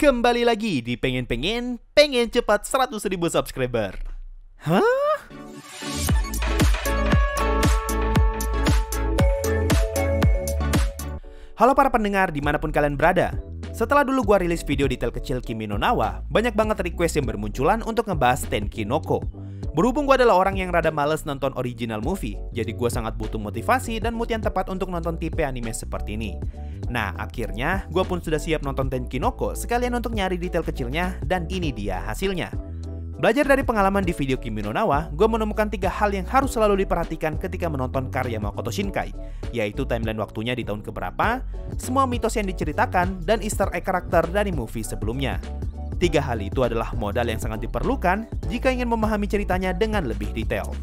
Kembali lagi di pengen cepat 100.000 subscriber. Hah? Halo para pendengar dimanapun kalian berada. Setelah dulu gua rilis video detail kecil Kimi no Na wa, banyak banget request yang bermunculan untuk ngebahas Tenki no Ko. Berhubung gua adalah orang yang rada males nonton original movie, jadi gua sangat butuh motivasi dan mood yang tepat untuk nonton tipe anime seperti ini. Nah, akhirnya gua pun sudah siap nonton Tenki no Ko sekalian untuk nyari detail kecilnya, dan ini dia hasilnya. Belajar dari pengalaman di video Kimi no Na wa, gue menemukan 3 hal yang harus selalu diperhatikan ketika menonton karya Makoto Shinkai, yaitu timeline waktunya di tahun keberapa, semua mitos yang diceritakan, dan easter egg karakter dari movie sebelumnya. 3 hal itu adalah modal yang sangat diperlukan jika ingin memahami ceritanya dengan lebih detail.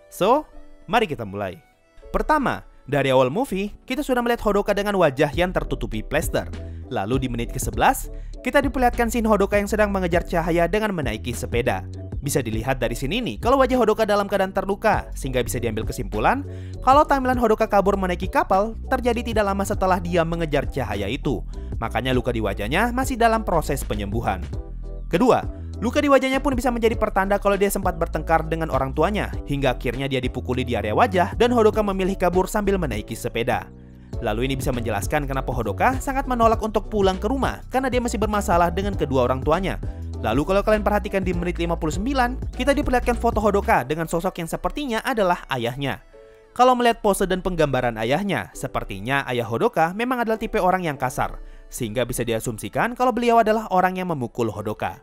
So, mari kita mulai. Pertama, dari awal movie, kita sudah melihat Hodoka dengan wajah yang tertutupi plester. Lalu di menit ke-11, kita diperlihatkan scene Hodoka yang sedang mengejar cahaya dengan menaiki sepeda. Bisa dilihat dari scene ini kalau wajah Hodoka dalam keadaan terluka, sehingga bisa diambil kesimpulan kalau timeline Hodoka kabur menaiki kapal terjadi tidak lama setelah dia mengejar cahaya itu. Makanya luka di wajahnya masih dalam proses penyembuhan. Kedua, luka di wajahnya pun bisa menjadi pertanda kalau dia sempat bertengkar dengan orang tuanya, hingga akhirnya dia dipukuli di area wajah dan Hodoka memilih kabur sambil menaiki sepeda. Lalu ini bisa menjelaskan kenapa Hodoka sangat menolak untuk pulang ke rumah karena dia masih bermasalah dengan kedua orang tuanya. Lalu kalau kalian perhatikan di menit 59, kita diperlihatkan foto Hodoka dengan sosok yang sepertinya adalah ayahnya. Kalau melihat pose dan penggambaran ayahnya, sepertinya ayah Hodoka memang adalah tipe orang yang kasar, sehingga bisa diasumsikan kalau beliau adalah orang yang memukul Hodoka.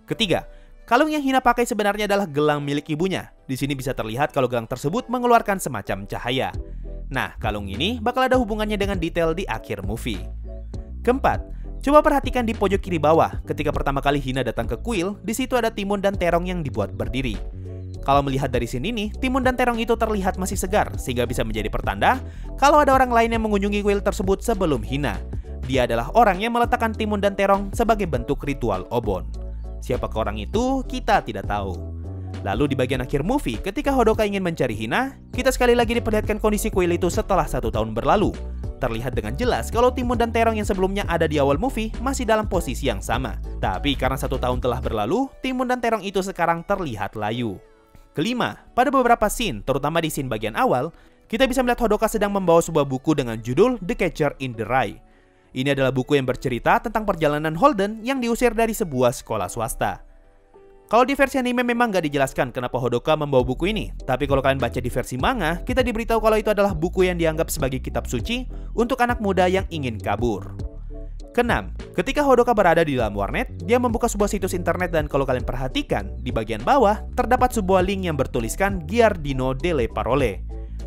Ketiga, kalung yang Hina pakai sebenarnya adalah gelang milik ibunya. Di sini bisa terlihat kalau gelang tersebut mengeluarkan semacam cahaya. Nah, kalung ini bakal ada hubungannya dengan detail di akhir movie. Keempat, coba perhatikan di pojok kiri bawah. Ketika pertama kali Hina datang ke kuil, di situ ada timun dan terong yang dibuat berdiri. Kalau melihat dari sini nih, timun dan terong itu terlihat masih segar, sehingga bisa menjadi pertanda kalau ada orang lain yang mengunjungi kuil tersebut sebelum Hina. Dia adalah orang yang meletakkan timun dan terong sebagai bentuk ritual obon. Siapakah orang itu, kita tidak tahu. Lalu di bagian akhir movie, ketika Hodoka ingin mencari Hina, kita sekali lagi diperlihatkan kondisi kuil itu setelah 1 tahun berlalu. Terlihat dengan jelas kalau timun dan terong yang sebelumnya ada di awal movie masih dalam posisi yang sama. Tapi karena 1 tahun telah berlalu, timun dan terong itu sekarang terlihat layu. Kelima, pada beberapa scene, terutama di scene bagian awal, kita bisa melihat Hodoka sedang membawa sebuah buku dengan judul The Catcher in the Rye. Ini adalah buku yang bercerita tentang perjalanan Holden yang diusir dari sebuah sekolah swasta. Kalau di versi anime memang gak dijelaskan kenapa Hodoka membawa buku ini, tapi kalau kalian baca di versi manga, kita diberitahu kalau itu adalah buku yang dianggap sebagai kitab suci untuk anak muda yang ingin kabur. Keenam, ketika Hodoka berada di dalam warnet, dia membuka sebuah situs internet dan kalau kalian perhatikan, di bagian bawah terdapat sebuah link yang bertuliskan Giardino delle Parole.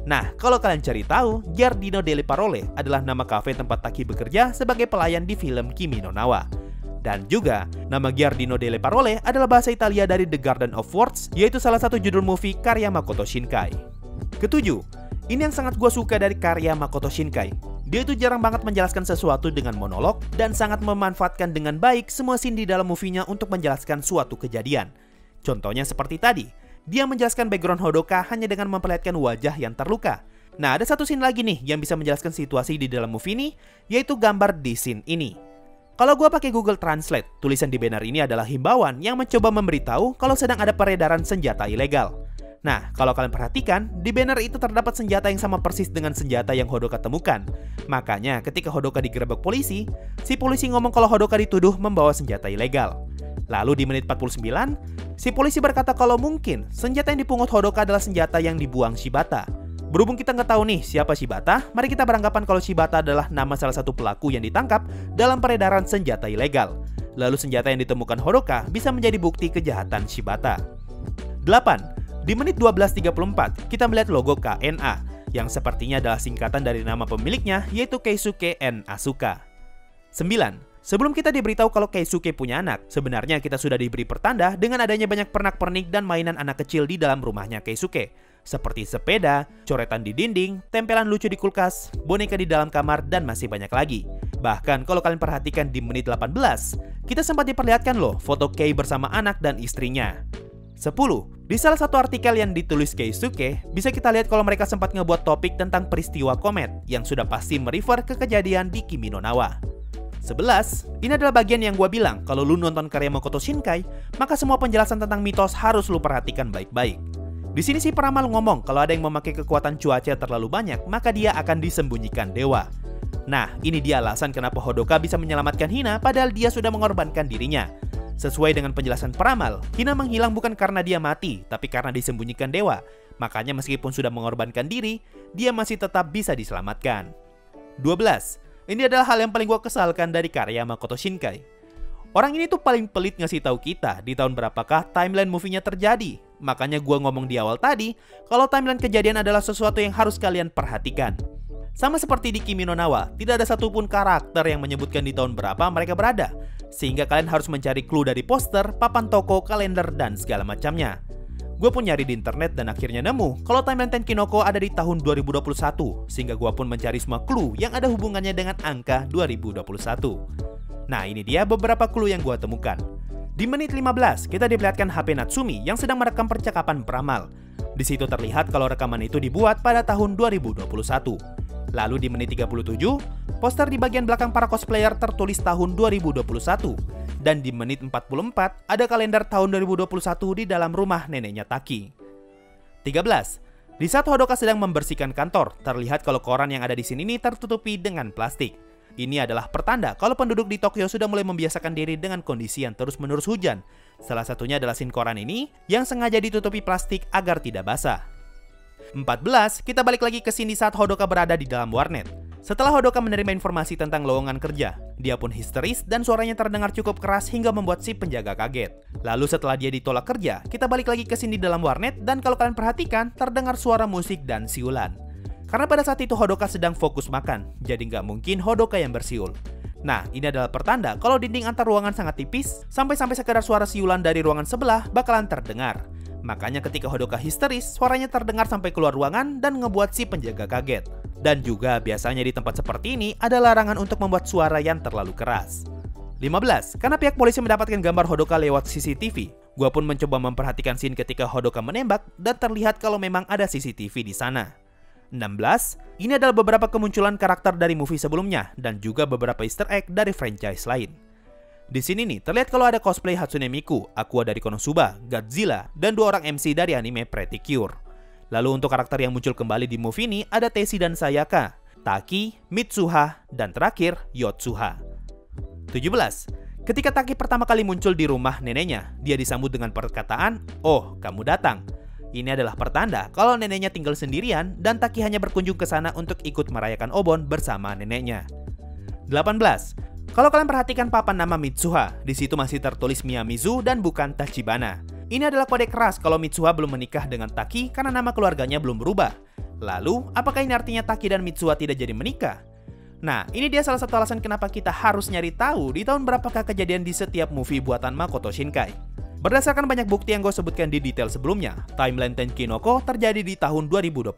Nah, kalau kalian cari tahu, Giardino delle Parole adalah nama kafe tempat Taki bekerja sebagai pelayan di film Kimi no Na wa. Dan juga, nama Giardino delle Parole adalah bahasa Italia dari The Garden of Words, yaitu salah satu judul movie karya Makoto Shinkai. Ketujuh, ini yang sangat gue suka dari karya Makoto Shinkai. Dia itu jarang banget menjelaskan sesuatu dengan monolog, dan sangat memanfaatkan dengan baik semua scene di dalam movie-nya untuk menjelaskan suatu kejadian. Contohnya seperti tadi, dia menjelaskan background Hodoka hanya dengan memperlihatkan wajah yang terluka. Nah, ada satu scene lagi nih yang bisa menjelaskan situasi di dalam movie ini, yaitu gambar di scene ini. Kalau gue pakai Google Translate, tulisan di banner ini adalah himbauan yang mencoba memberitahu kalau sedang ada peredaran senjata ilegal. Nah, kalau kalian perhatikan, di banner itu terdapat senjata yang sama persis dengan senjata yang Hodoka temukan. Makanya, ketika Hodoka digerebek polisi, si polisi ngomong kalau Hodoka dituduh membawa senjata ilegal. Lalu di menit 49, si polisi berkata kalau mungkin senjata yang dipungut Hodoka adalah senjata yang dibuang Shibata. Berhubung kita nggak tahu nih siapa Shibata, mari kita beranggapan kalau Shibata adalah nama salah satu pelaku yang ditangkap dalam peredaran senjata ilegal. Lalu senjata yang ditemukan Hodoka bisa menjadi bukti kejahatan Shibata. 8. Di menit 12.34, kita melihat logo KNA, yang sepertinya adalah singkatan dari nama pemiliknya, yaitu Keisuke N. Asuka. 9. Sebelum kita diberitahu kalau Keisuke punya anak, sebenarnya kita sudah diberi pertanda dengan adanya banyak pernak-pernik dan mainan anak kecil di dalam rumahnya Keisuke. Seperti sepeda, coretan di dinding, tempelan lucu di kulkas, boneka di dalam kamar, dan masih banyak lagi. Bahkan kalau kalian perhatikan di menit 18, kita sempat diperlihatkan loh foto Kei bersama anak dan istrinya. 10. Di salah satu artikel yang ditulis Keisuke, bisa kita lihat kalau mereka sempat ngebuat topik tentang peristiwa komet yang sudah pasti merefer ke kejadian di Kimi no Na wa. 11. Ini adalah bagian yang gua bilang, kalau lu nonton karya Makoto Shinkai, maka semua penjelasan tentang mitos harus lu perhatikan baik-baik. Di sini si peramal ngomong kalau ada yang memakai kekuatan cuaca terlalu banyak, maka dia akan disembunyikan dewa. Nah, ini dia alasan kenapa Hodoka bisa menyelamatkan Hina padahal dia sudah mengorbankan dirinya. Sesuai dengan penjelasan peramal, Hina menghilang bukan karena dia mati, tapi karena disembunyikan dewa. Makanya meskipun sudah mengorbankan diri, dia masih tetap bisa diselamatkan. 12. Ini adalah hal yang paling gua kesalkan dari karya Makoto Shinkai. Orang ini tuh paling pelit ngasih tahu kita di tahun berapakah timeline movie-nya terjadi. Makanya gua ngomong di awal tadi, kalau timeline kejadian adalah sesuatu yang harus kalian perhatikan. Sama seperti di Kimi no Na wa, tidak ada satupun karakter yang menyebutkan di tahun berapa mereka berada. Sehingga kalian harus mencari clue dari poster, papan toko, kalender, dan segala macamnya. Gue pun nyari di internet dan akhirnya nemu kalau timeline Tenkinoko ada di tahun 2021, sehingga gue pun mencari semua clue yang ada hubungannya dengan angka 2021. Nah, ini dia beberapa clue yang gue temukan. Di menit 15, kita diperlihatkan HP Natsumi yang sedang merekam percakapan peramal. Di situ terlihat kalau rekaman itu dibuat pada tahun 2021. Lalu di menit 37, poster di bagian belakang para cosplayer tertulis tahun 2021. Dan di menit 44, ada kalender tahun 2021 di dalam rumah neneknya Taki. 13. Di saat Hodoka sedang membersihkan kantor, terlihat kalau koran yang ada di sini ini tertutupi dengan plastik. Ini adalah pertanda kalau penduduk di Tokyo sudah mulai membiasakan diri dengan kondisi yang terus-menerus hujan. Salah satunya adalah scene koran ini yang sengaja ditutupi plastik agar tidak basah. 14. Kita balik lagi ke scene di saat Hodoka berada di dalam warnet. Setelah Hodoka menerima informasi tentang lowongan kerja, dia pun histeris dan suaranya terdengar cukup keras hingga membuat si penjaga kaget. Lalu setelah dia ditolak kerja, kita balik lagi ke sini di dalam warnet dan kalau kalian perhatikan, terdengar suara musik dan siulan. Karena pada saat itu Hodoka sedang fokus makan, jadi nggak mungkin Hodoka yang bersiul. Nah, ini adalah pertanda kalau dinding antar ruangan sangat tipis, sampai-sampai sekedar suara siulan dari ruangan sebelah bakalan terdengar. Makanya ketika Hodoka histeris, suaranya terdengar sampai keluar ruangan dan ngebuat si penjaga kaget. Dan juga biasanya di tempat seperti ini ada larangan untuk membuat suara yang terlalu keras. 15. Karena pihak polisi mendapatkan gambar Hodoka lewat CCTV, gua pun mencoba memperhatikan scene ketika Hodoka menembak dan terlihat kalau memang ada CCTV di sana. 16. Ini adalah beberapa kemunculan karakter dari movie sebelumnya dan juga beberapa easter egg dari franchise lain. Di sini nih terlihat kalau ada cosplay Hatsune Miku, Aqua dari Konosuba, Godzilla, dan 2 orang MC dari anime Pretty Cure. Lalu untuk karakter yang muncul kembali di movie ini ada Teshi dan Sayaka, Taki, Mitsuha, dan terakhir Yotsuha. 17. Ketika Taki pertama kali muncul di rumah neneknya, dia disambut dengan perkataan, "Oh, kamu datang." Ini adalah pertanda kalau neneknya tinggal sendirian dan Taki hanya berkunjung ke sana untuk ikut merayakan Obon bersama neneknya. 18. Kalau kalian perhatikan papan nama Mitsuha, di situ masih tertulis Miyamizu dan bukan Tachibana. Ini adalah kode keras kalau Mitsuha belum menikah dengan Taki karena nama keluarganya belum berubah. Lalu, apakah ini artinya Taki dan Mitsuha tidak jadi menikah? Nah, ini dia salah satu alasan kenapa kita harus nyari tahu di tahun berapakah kejadian di setiap movie buatan Makoto Shinkai. Berdasarkan banyak bukti yang gue sebutkan di detail sebelumnya, timeline Tenkinoko terjadi di tahun 2021.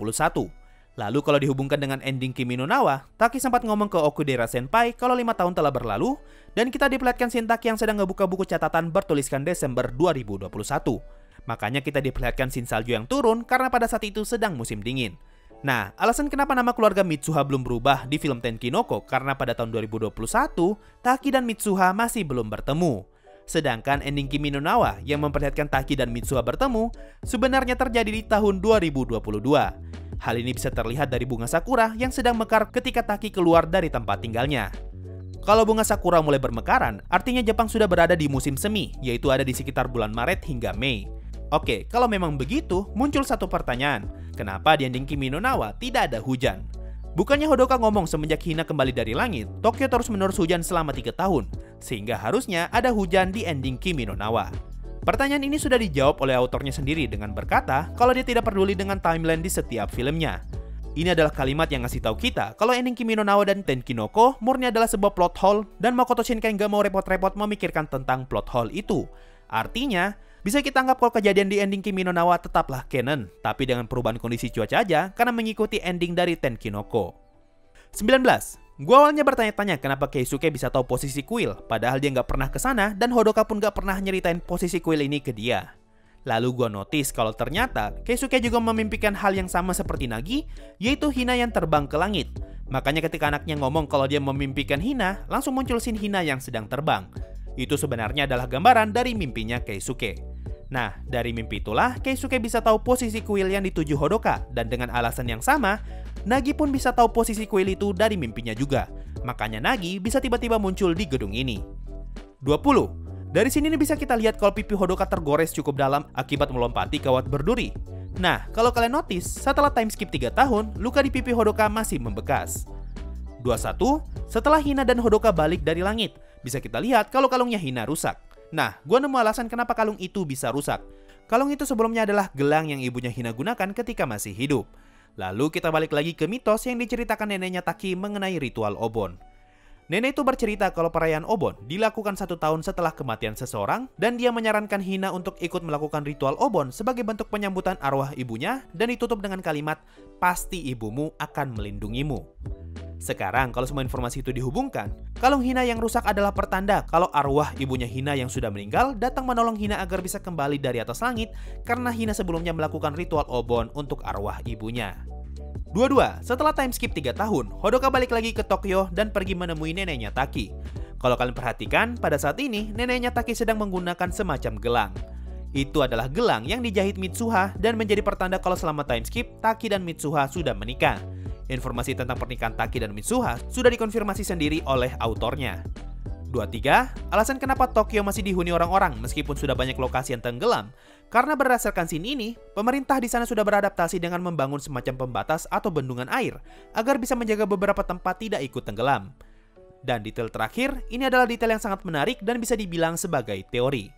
Lalu kalau dihubungkan dengan ending Kimi no Na wa, Taki sempat ngomong ke Okudera Senpai kalau 5 tahun telah berlalu, dan kita diperlihatkan Shin Taki yang sedang ngebuka buku catatan bertuliskan Desember 2021. Makanya kita diperlihatkan Shin salju yang turun karena pada saat itu sedang musim dingin. Nah, alasan kenapa nama keluarga Mitsuha belum berubah di film Tenkinoko karena pada tahun 2021, Taki dan Mitsuha masih belum bertemu. Sedangkan ending Kimi no Na wa yang memperlihatkan Taki dan Mitsuha bertemu sebenarnya terjadi di tahun 2022. Hal ini bisa terlihat dari bunga sakura yang sedang mekar ketika Taki keluar dari tempat tinggalnya. Kalau bunga sakura mulai bermekaran, artinya Jepang sudah berada di musim semi, yaitu ada di sekitar bulan Maret hingga Mei. Oke, kalau memang begitu, muncul satu pertanyaan. Kenapa di ending Kimi no Na wa tidak ada hujan? Bukannya Hodoka ngomong semenjak Hina kembali dari langit, Tokyo terus-menerus hujan selama 3 tahun, sehingga harusnya ada hujan di ending Kimi no Na wa. Pertanyaan ini sudah dijawab oleh autornya sendiri dengan berkata kalau dia tidak peduli dengan timeline di setiap filmnya. Ini adalah kalimat yang ngasih tahu kita kalau ending Kimi no Na wa dan Tenkinoko murni adalah sebuah plot hole dan Makoto Shinkai nggak mau repot-repot memikirkan tentang plot hole itu. Artinya, bisa kita anggap kalau kejadian di ending Kimi no Na wa tetaplah canon, tapi dengan perubahan kondisi cuaca aja karena mengikuti ending dari Tenkinoko. 19. Gua awalnya bertanya-tanya kenapa Keisuke bisa tahu posisi kuil, padahal dia nggak pernah ke sana dan Hodoka pun nggak pernah nyeritain posisi kuil ini ke dia. Lalu gua notice kalau ternyata Keisuke juga memimpikan hal yang sama seperti Nagi, yaitu Hina yang terbang ke langit. Makanya ketika anaknya ngomong kalau dia memimpikan Hina, langsung muncul scene Hina yang sedang terbang. Itu sebenarnya adalah gambaran dari mimpinya Keisuke. Nah, dari mimpi itulah Keisuke bisa tahu posisi kuil yang dituju Hodoka, dan dengan alasan yang sama, Nagi pun bisa tahu posisi kuil itu dari mimpinya juga. Makanya Nagi bisa tiba-tiba muncul di gedung ini. 20. Dari sini bisa kita lihat kalau pipi Hodoka tergores cukup dalam akibat melompati kawat berduri. Nah, kalau kalian notice, setelah time skip 3 tahun, luka di pipi Hodoka masih membekas. 21. Setelah Hina dan Hodoka balik dari langit, bisa kita lihat kalau kalungnya Hina rusak. Nah, gua nemu alasan kenapa kalung itu bisa rusak. Kalung itu sebelumnya adalah gelang yang ibunya Hina gunakan ketika masih hidup. Lalu kita balik lagi ke mitos yang diceritakan neneknya Taki mengenai ritual Obon. Nenek itu bercerita kalau perayaan Obon dilakukan 1 tahun setelah kematian seseorang, dan dia menyarankan Hina untuk ikut melakukan ritual Obon sebagai bentuk penyambutan arwah ibunya, dan ditutup dengan kalimat, "Pasti ibumu akan melindungimu." Sekarang kalau semua informasi itu dihubungkan, kalung Hina yang rusak adalah pertanda kalau arwah ibunya Hina yang sudah meninggal datang menolong Hina agar bisa kembali dari atas langit, karena Hina sebelumnya melakukan ritual Obon untuk arwah ibunya. 22. Setelah time skip 3 tahun, Hodoka balik lagi ke Tokyo dan pergi menemui neneknya Taki. Kalau kalian perhatikan, pada saat ini neneknya Taki sedang menggunakan semacam gelang. Itu adalah gelang yang dijahit Mitsuha dan menjadi pertanda kalau selama time skip, Taki dan Mitsuha sudah menikah. Informasi tentang pernikahan Taki dan Mitsuha sudah dikonfirmasi sendiri oleh autornya. 23. Alasan kenapa Tokyo masih dihuni orang-orang meskipun sudah banyak lokasi yang tenggelam. Karena berdasarkan scene ini, pemerintah di sana sudah beradaptasi dengan membangun semacam pembatas atau bendungan air agar bisa menjaga beberapa tempat tidak ikut tenggelam. Dan detail terakhir, ini adalah detail yang sangat menarik dan bisa dibilang sebagai teori.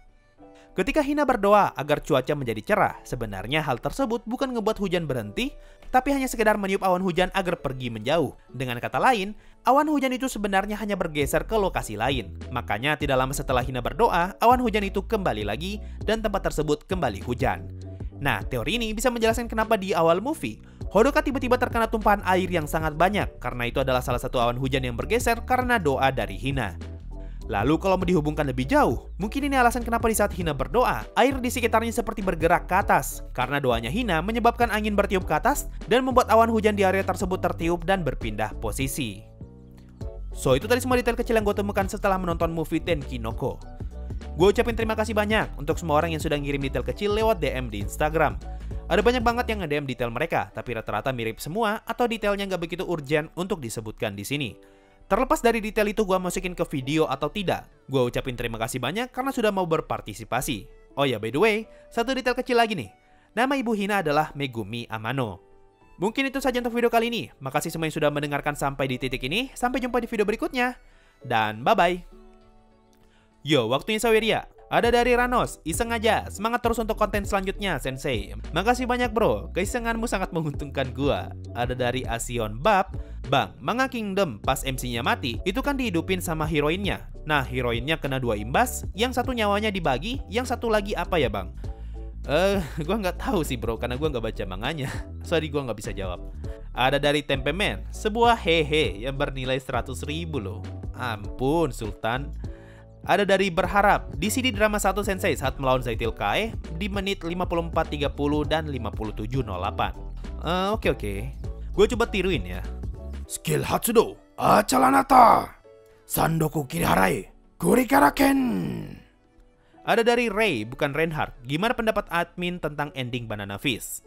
Ketika Hina berdoa agar cuaca menjadi cerah, sebenarnya hal tersebut bukan ngebuat hujan berhenti, tapi hanya sekedar meniup awan hujan agar pergi menjauh. Dengan kata lain, awan hujan itu sebenarnya hanya bergeser ke lokasi lain. Makanya tidak lama setelah Hina berdoa, awan hujan itu kembali lagi dan tempat tersebut kembali hujan. Nah, teori ini bisa menjelaskan kenapa di awal movie, Hodoka tiba-tiba terkena tumpahan air yang sangat banyak, karena itu adalah salah satu awan hujan yang bergeser karena doa dari Hina. Lalu kalau mau dihubungkan lebih jauh, mungkin ini alasan kenapa di saat Hina berdoa, air di sekitarnya seperti bergerak ke atas. Karena doanya Hina menyebabkan angin bertiup ke atas dan membuat awan hujan di area tersebut tertiup dan berpindah posisi. So, itu tadi semua detail kecil yang gue temukan setelah menonton movie Tenkinoko. Gue ucapin terima kasih banyak untuk semua orang yang sudah ngirim detail kecil lewat DM di Instagram. Ada banyak banget yang nge-DM detail mereka, tapi rata-rata mirip semua atau detailnya nggak begitu urgent untuk disebutkan di sini. Terlepas dari detail itu gue masukin ke video atau tidak, gue ucapin terima kasih banyak karena sudah mau berpartisipasi. Oh ya, by the way, satu detail kecil lagi nih. Nama ibu Hina adalah Megumi Amano. Mungkin itu saja untuk video kali ini. Makasih semua yang sudah mendengarkan sampai di titik ini. Sampai jumpa di video berikutnya. Dan bye-bye. Yo, waktunya Saweria. Ada dari Ranos, iseng aja, semangat terus untuk konten selanjutnya, Sensei. Makasih banyak bro, keisenganmu sangat menguntungkan gua. Ada dari Asion Bab, Bang, Manga Kingdom pas MC-nya mati, itu kan dihidupin sama heroinnya. Nah, heroinnya kena 2 imbas, yang satu nyawanya dibagi, yang satu lagi apa ya bang? Gua nggak tahu sih bro, karena gua nggak baca manganya. Sorry, gua nggak bisa jawab. Ada dari Tempemen, sebuah hehe yang bernilai 100.000 loh. Ampun, Sultan. Ada dari Berharap, di sini drama 1 Sensei saat melawan Zaitil Kai di menit 54.30 dan 57.08. Oke. Gue coba tiruin ya. Skill Hatsudo, Achalanata, Sandoku Kiriharai, Kurikaraken. Ada dari Ray, bukan Reinhardt. Gimana pendapat admin tentang ending Banana Fish?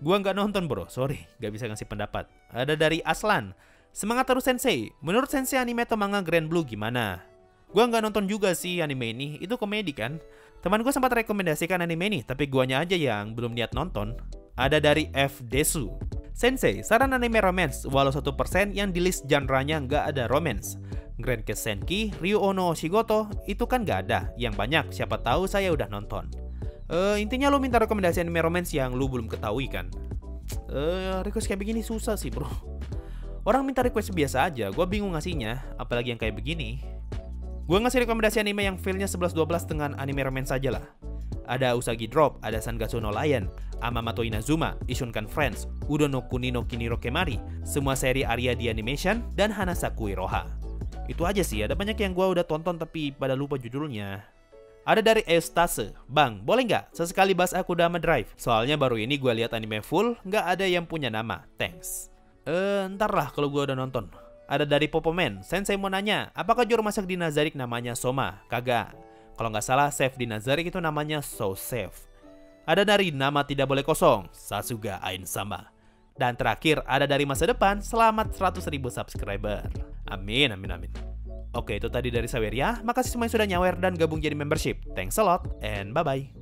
Gua nggak nonton bro, sorry, nggak bisa ngasih pendapat. Ada dari Aslan, semangat terus Sensei. Menurut Sensei anime atau manga Grand Blue gimana? Gua nggak nonton juga sih anime ini, itu komedi kan? Teman gue sempat rekomendasikan anime ini, tapi guanya aja yang belum niat nonton. Ada dari F. Desu. Sensei, saran anime romance, walau 1% yang di list genre-nya nggak ada romance. Grand Kesenki, Ryuo no Shigoto, itu kan nggak ada. Yang banyak, siapa tahu saya udah nonton. Intinya lu minta rekomendasi anime romance yang lu belum ketahui kan? Request kayak begini susah sih bro. Orang minta request biasa aja, gue bingung ngasihnya, apalagi yang kayak begini. Gue ngasih rekomendasi anime yang feel-nya 11-12 dengan anime romance aja lah. Ada Usagi Drop, ada Sangatsu no Lion, Amamato Inazuma, Ishunkan Friends, Udo no Kuni no Kiniro Kemari, semua seri Arya di Animation, dan Hanasaku Iroha. Itu aja sih, ada banyak yang gue udah tonton tapi pada lupa judulnya. Ada dari Eustase, Bang, boleh nggak sesekali bahas Akudama Drive? Soalnya baru ini gue lihat anime full, nggak ada yang punya nama, thanks. Ntar lah kalau gue udah nonton. Ada dari Popomen, Sensei mau nanya, apakah juru masak di Nazarik namanya Soma? Kagak. Kalau nggak salah, chef di Nazarik itu namanya So Chef. Ada dari Nama Tidak Boleh Kosong, Sasuga Ain Sama. Dan terakhir, ada dari Masa Depan, selamat 100.000 subscriber. Amin, amin, amin. Oke, itu tadi dari Saweria. Makasih semua yang sudah nyawer dan gabung jadi membership. Thanks a lot, and bye-bye.